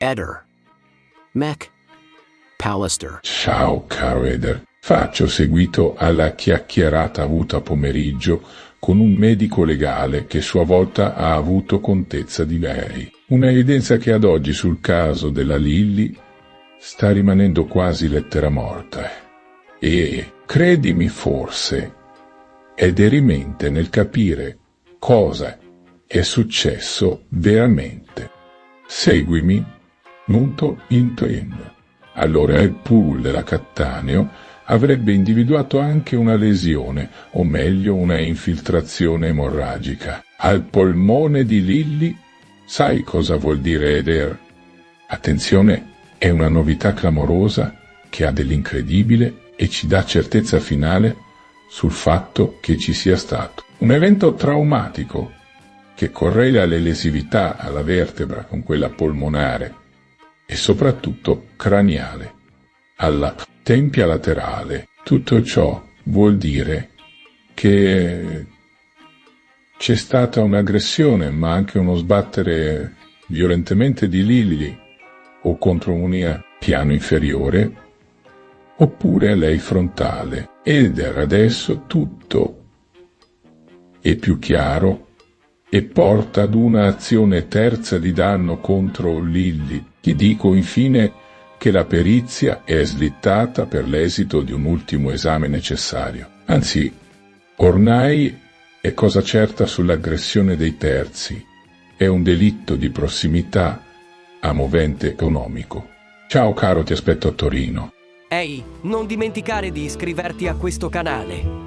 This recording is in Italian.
Eder. Mac. Pallister. Ciao, caro Eder. Faccio seguito alla chiacchierata avuta pomeriggio con un medico legale che a sua volta ha avuto contezza di lei. Una evidenza che ad oggi sul caso della Lilly sta rimanendo quasi lettera morta. E, credimi forse, è derimente nel capire cosa è successo veramente. Seguimi, punto intendo. Allora il pool della Cattaneo avrebbe individuato anche una lesione, o meglio una infiltrazione emorragica, al polmone di Lilly. Sai cosa vuol dire, Eder? Attenzione, è una novità clamorosa che ha dell'incredibile e ci dà certezza finale sul fatto che ci sia stato un evento traumatico che correla le lesività alla vertebra con quella polmonare e soprattutto craniale, alla tempia laterale. Tutto ciò vuol dire che c'è stata un'aggressione, ma anche uno sbattere violentemente di Lilly o contro un piano inferiore, oppure a lei frontale. Ed adesso tutto è più chiaro e porta ad una azione terza di danno contro Lilly. Ti dico infine che la perizia è slittata per l'esito di un ultimo esame necessario. Anzi, ormai è cosa certa sull'aggressione dei terzi. È un delitto di prossimità a movente economico. Ciao caro, ti aspetto a Torino. Ehi, non dimenticare di iscriverti a questo canale.